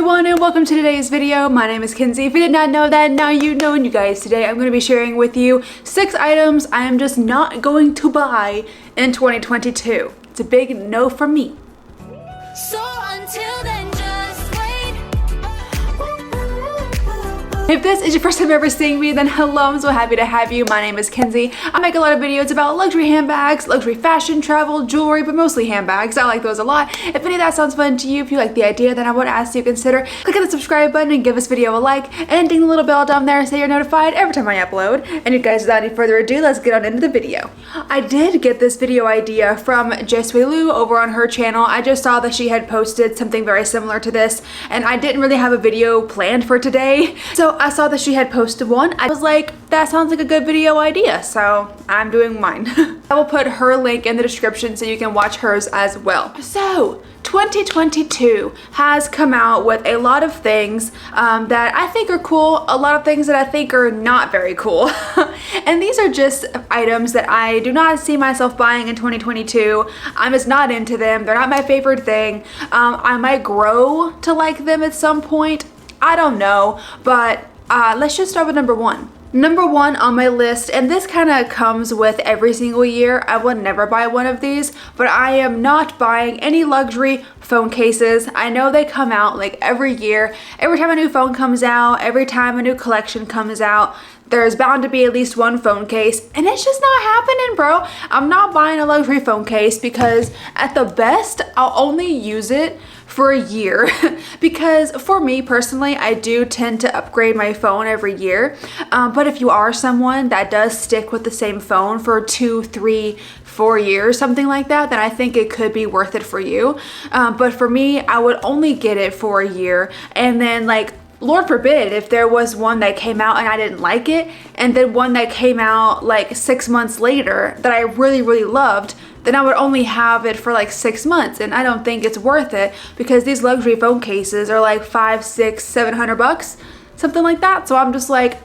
everyone and welcome to today's video. My name is Kenzie. If you did not know that, now you know. And you guys, today I'm going to be sharing with you 6 items I am just not going to buy in 2022. It's a big no from me. So until then, just wait. If this is your first time ever seeing me, then hello, I'm so happy to have you. My name is Kenzie. I make a lot of videos about luxury handbags, luxury fashion, travel, jewelry, but mostly handbags. I like those a lot. If any of that sounds fun to you, if you like the idea, then I would ask you to consider clicking the subscribe button and give this video a like, and ding the little bell down there so you're notified every time I upload. And you guys, without any further ado, let's get on into the video. I did get this video idea from Ysl over on her channel. I just saw that she had posted something very similar to this, and I didn't really have a video planned for today. So I saw that she had posted one. I was like, that sounds like a good video idea, so I'm doing mine. I will put her link in the description so you can watch hers as well. So 2022 has come out with a lot of things that I think are cool, a lot of things that I think are not very cool. And these are just items that I do not see myself buying in 2022. I'm just not into them. They're not my favorite thing. I might grow to like them at some point. I don't know, but let's just start with number one. Number one on my list, and this kind of comes with every single year. I would never buy one of these, but I am not buying any luxury phone cases. I know they come out like every year. Every time a new phone comes out, every time a new collection comes out, there's bound to be at least one phone case, and it's just not happening, bro. I'm not buying a luxury phone case because at the best, I'll only use it for a year. Because for me personally, I do tend to upgrade my phone every year. But if you are someone that does stick with the same phone for 2, 3, 4 years, something like that, then I think it could be worth it for you. But for me, I would only get it for a year, and then like, Lord forbid if there was one that came out and I didn't like it, and then one that came out like 6 months later that I really loved, then I would only have it for like 6 months, and I don't think it's worth it because these luxury phone cases are like $500, $600, $700, something like that. So I'm just like,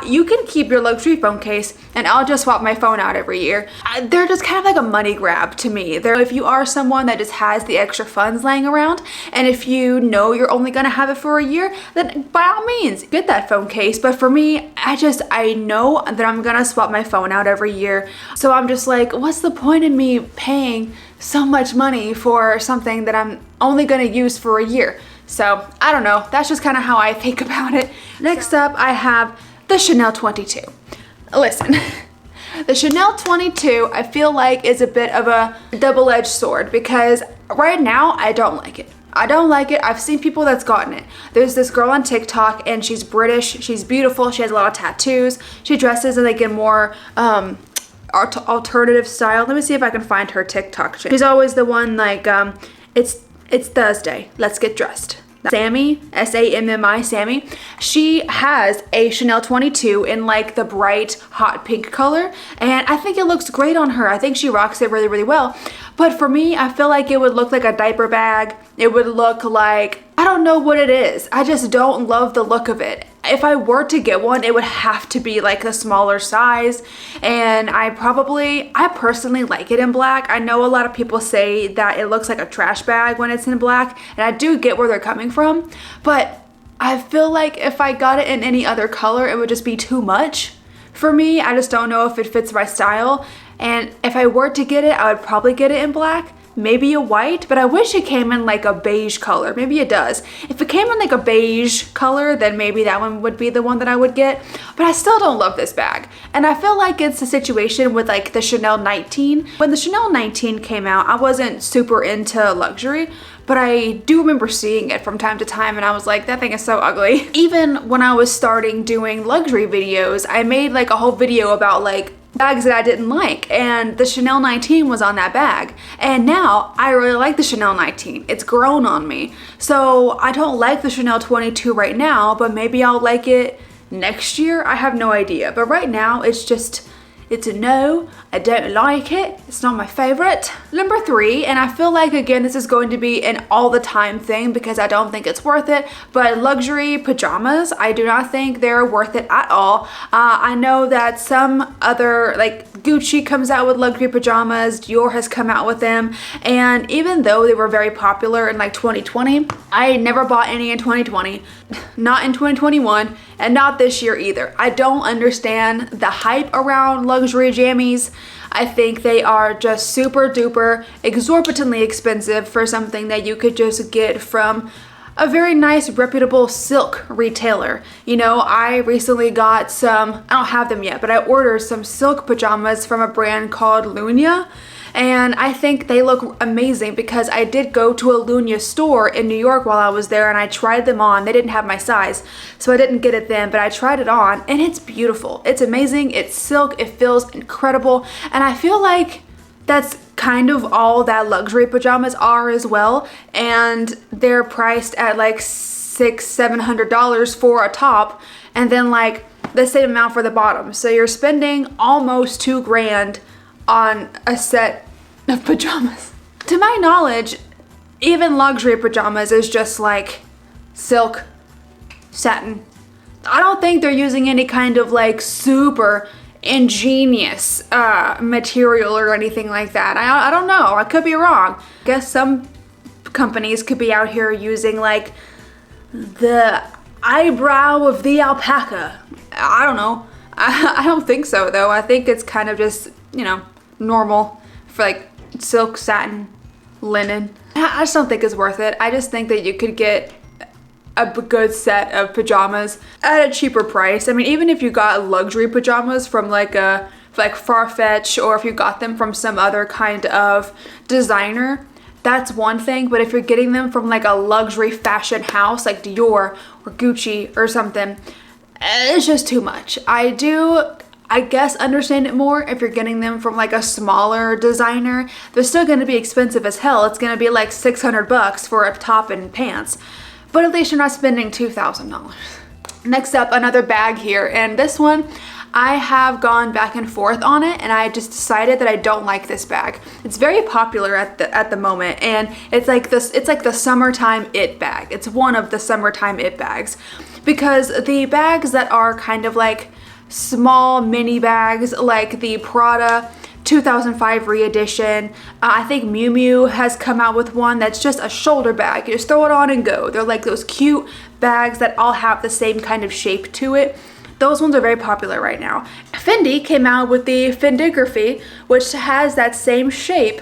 you can keep your luxury phone case and I'll just swap my phone out every year. They're just kind of like a money grab to me. If you are someone that just has the extra funds laying around, and if you know you're only gonna have it for a year, then by all means get that phone case. But for me, I know that I'm gonna swap my phone out every year. So I'm just like, what's the point in me paying so much money for something that I'm only gonna use for a year? So I don't know, that's just kind of how I think about it. Next up, I have the Chanel 22. Listen, the Chanel 22 I feel like is a bit of a double-edged sword because right now I don't like it. I don't like it. I've seen people that's gotten it. There's this girl on TikTok and she's British, she's beautiful, she has a lot of tattoos, she dresses in like a more alternative style. Let me see if I can find her TikTok. She's always the one like, it's Thursday, let's get dressed. Sammy, S-A-M-M-I, Sammy, she has a Chanel 22 in like the bright hot pink color, and I think it looks great on her. I think she rocks it really well. But for me, I feel like it would look like a diaper bag. It would look like, I don't know what it is. I just don't love the look of it. If I were to get one, it would have to be like the smaller size, and I personally like it in black. I know a lot of people say that it looks like a trash bag when it's in black, and I do get where they're coming from, but I feel like if I got it in any other color, it would just be too much for me. I just don't know if it fits my style, and if I were to get it, I would probably get it in black. Maybe a white, but I wish it came in like a beige color. Maybe it does. If it came in like a beige color, then maybe that one would be the one that I would get. But I still don't love this bag. And I feel like it's a situation with like the Chanel 19. When the Chanel 19 came out, I wasn't super into luxury, but I do remember seeing it from time to time and I was like, that thing is so ugly. Even when I was starting doing luxury videos, I made like a whole video about like bags that I didn't like, and the Chanel 19 was on that bag, and now I really like the Chanel 19. It's grown on me. So I don't like the Chanel 22 right now, but maybe I'll like it next year. I have no idea, but right now it's a no. I don't like it. It's not my favorite. Number 3, and I feel like again this is going to be an all the time thing because I don't think it's worth it, but luxury pajamas, I do not think they're worth it at all. I know that some other, like Gucci comes out with luxury pajamas, Dior has come out with them, and even though they were very popular in like 2020, I never bought any in 2020, not in 2021, and not this year either. I don't understand the hype around luxury jammies. I think they are just super duper exorbitantly expensive for something that you could just get from a very nice reputable silk retailer. You know, I recently got some, I don't have them yet, but I ordered some silk pajamas from a brand called Lunya. And I think they look amazing because I did go to a Lunya store in New York while I was there and I tried them on. They didn't have my size, so I didn't get it then, but I tried it on and it's beautiful. It's amazing, it's silk, it feels incredible, and I feel like that's kind of all that luxury pajamas are as well, and they're priced at like $600-700 for a top and then like the same amount for the bottom. So you're spending almost $2,000 on a set of pajamas. To my knowledge, even luxury pajamas is just like silk, satin. I don't think they're using any kind of like super ingenious material or anything like that. I don't know, I could be wrong. I guess some companies could be out here using like the eyebrow of the alpaca. I don't know. I don't think so though. I think it's kind of just, you know, normal for like silk, satin, linen. I just don't think it's worth it. I just think that you could get a good set of pajamas at a cheaper price. I mean, even if you got luxury pajamas from like Farfetch, or if you got them from some other kind of designer, that's one thing. But if you're getting them from like a luxury fashion house like Dior or Gucci or something, it's just too much. I guess understand it more if you're getting them from like a smaller designer. They're still going to be expensive as hell. It's going to be like $600 for a top and pants, but at least you're not spending $2,000. Next up, another bag here, and this one I have gone back and forth on it, and I just decided that I don't like this bag. It's very popular at the moment, and it's like the summertime it bag. It's one of the summertime it bags, because the bags that are kind of like small mini bags, like the Prada 2005 re-edition, I think Miu Miu has come out with one that's just a shoulder bag. You just throw it on and go. They're like those cute bags that all have the same kind of shape to it. Those ones are very popular right now. Fendi came out with the Fendigraphy, which has that same shape.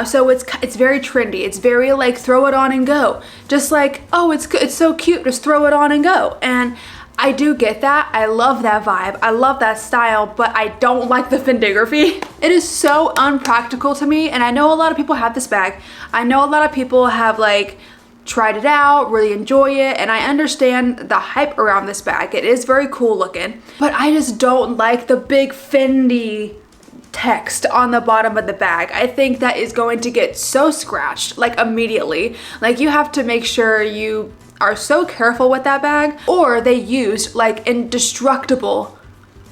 So it's very trendy. It's very like throw it on and go. Just like, oh, it's so cute, just throw it on and go. And I do get that. I love that vibe. I love that style, but I don't like the Fendigraphy. It is so unpractical to me, and I know a lot of people have this bag. I know a lot of people have like tried it out, really enjoy it, and I understand the hype around this bag. It is very cool looking, but I just don't like the big Fendi text on the bottom of the bag. I think that is going to get so scratched like immediately. Like, you have to make sure you are so careful with that bag, or they used like indestructible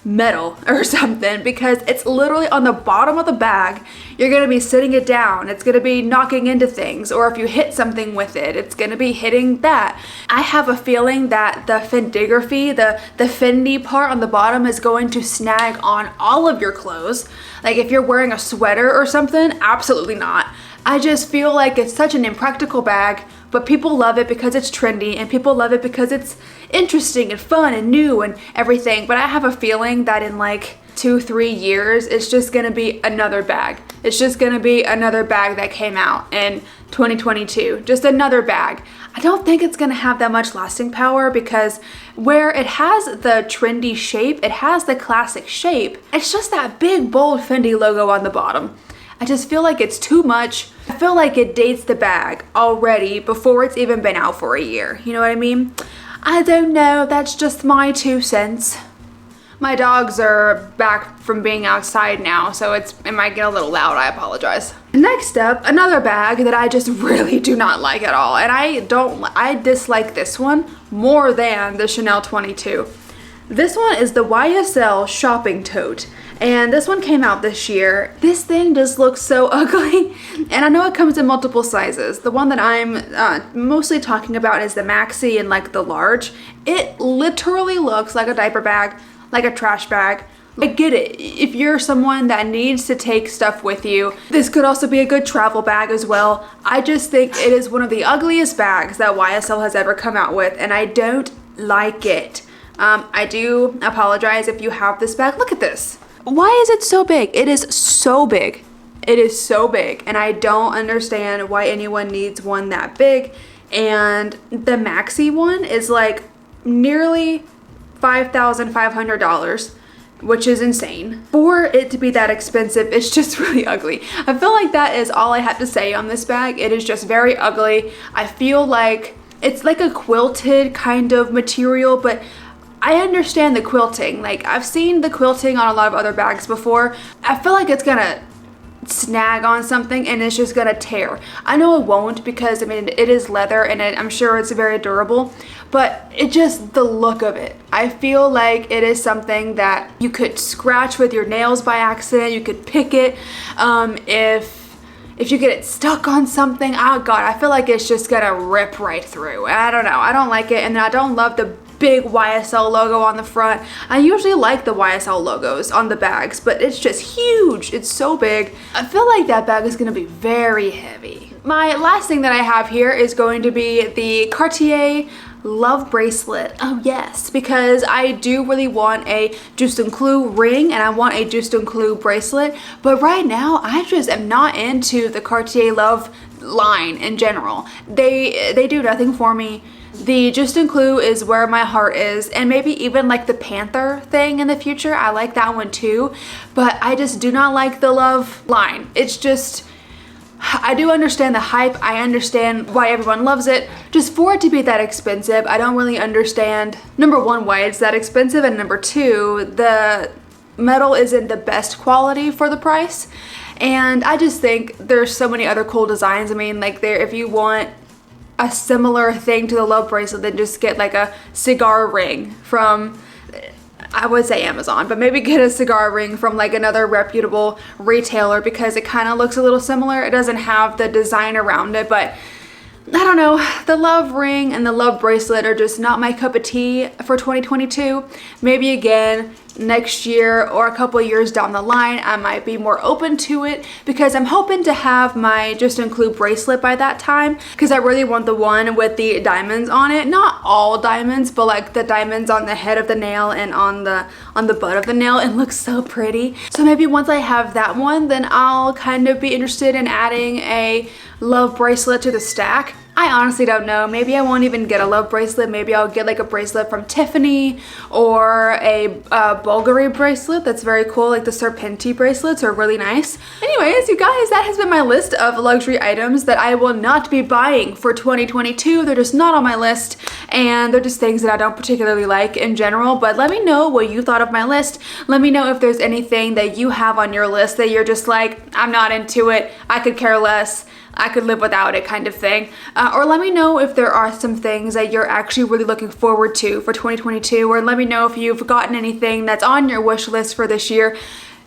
metal or something, because it's literally on the bottom of the bag. You're gonna be sitting it down, it's gonna be knocking into things, or if you hit something with it, it's gonna be hitting that. I have a feeling that the Fendigraphy, the Fendi part on the bottom, is going to snag on all of your clothes. Like if you're wearing a sweater or something, absolutely not. I just feel like it's such an impractical bag, but people love it because it's trendy, and people love it because it's interesting and fun and new and everything. But I have a feeling that in like 2-3 years, it's just gonna be another bag. It's just gonna be another bag that came out in 2022, just another bag. I don't think it's gonna have that much lasting power, because where it has the trendy shape, it has the classic shape, it's just that big bold Fendi logo on the bottom. I just feel like it's too much. I feel like it dates the bag already before it's even been out for a year. You know what I mean? I don't know, that's just my 2 cents. My dogs are back from being outside now, so it might get a little loud, I apologize. Next up, another bag that I just really do not like at all, and I dislike this one more than the Chanel 22. This one is the Ysl Shopping Tote, and this one came out this year. This thing just looks so ugly, and I know it comes in multiple sizes. The one that I'm mostly talking about is the maxi and like the large. It literally looks like a diaper bag, like a trash bag. I get it. If you're someone that needs to take stuff with you, this could also be a good travel bag as well. I just think it is one of the ugliest bags that YSL has ever come out with, and I don't like it. I do apologize if you have this bag. Look at this. Why is it so big? It is so big. It is so big, and I don't understand why anyone needs one that big. And the maxi one is like nearly $5,500. Which is insane. For it to be that expensive, it's just really ugly. I feel like that is all I have to say on this bag. It is just very ugly. I feel like it's like a quilted kind of material, but I understand the quilting. Like, I've seen the quilting on a lot of other bags before. I feel like it's gonna snag on something and it's just gonna tear. I know it won't, because I mean it is leather and I'm sure it's very durable, but it just, the look of it, I feel like it is something that you could scratch with your nails by accident. You could pick it if you get it stuck on something. Oh god, I feel like it's just gonna rip right through. I don't know, I don't like it. And then I don't love the big YSL logo on the front. I usually like the YSL logos on the bags, but it's just huge. It's so big. I feel like that bag is gonna be very heavy. My last thing that I have here is going to be the Cartier love bracelet. Oh yes, because I do really want a Juste Clou ring and I want a Juste Clou bracelet, but right now I just am not into the Cartier love line in general. They do nothing for me. The Juste Clou is where my heart is, and maybe even like the Panther thing in the future. I like that one too, but I just do not like the love line. It's just, I do understand the hype. I understand why everyone loves it. Just for it to be that expensive, I don't really understand, number one, why it's that expensive, and number two, the metal isn't the best quality for the price. And I just think there's so many other cool designs. I mean, like, there, if you want a similar thing to the love bracelet, then just get like a cigar ring from, I would say Amazon, but maybe get a cigar ring from like another reputable retailer, because it kind of looks a little similar. It doesn't have the design around it, but I don't know. The love ring and the love bracelet are just not my cup of tea for 2022. Maybe again next year or a couple of years down the line, I might be more open to it, because I'm hoping to have my Juste Clou bracelet by that time, because I really want the one with the diamonds on it. Not all diamonds, but like the diamonds on the head of the nail and on the butt of the nail. It looks so pretty. So maybe once I have that one, then I'll kind of be interested in adding a love bracelet to the stack. I honestly don't know. Maybe I won't even get a love bracelet. Maybe I'll get like a bracelet from Tiffany, or a Bulgari bracelet. That's very cool. Like the Serpenti bracelets are really nice. Anyways, you guys, that has been my list of luxury items that I will not be buying for 2022. They're just not on my list, and they're just things that I don't particularly like in general. But let me know what you thought of my list. Let me know if there's anything that you have on your list that you're just like, I'm not into it, I could care less, I could live without it kind of thing. Or let me know if there are some things that you're actually really looking forward to for 2022, or let me know if you've gotten anything that's on your wish list for this year.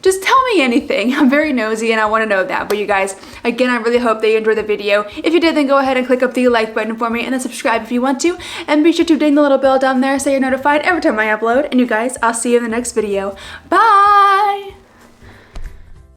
Just tell me anything. I'm very nosy and I want to know that. But you guys, again, I really hope that you enjoyed the video. If you did, then go ahead and click up the like button for me, and then subscribe if you want to. And be sure to ding the little bell down there so you're notified every time I upload. And you guys, I'll see you in the next video. Bye!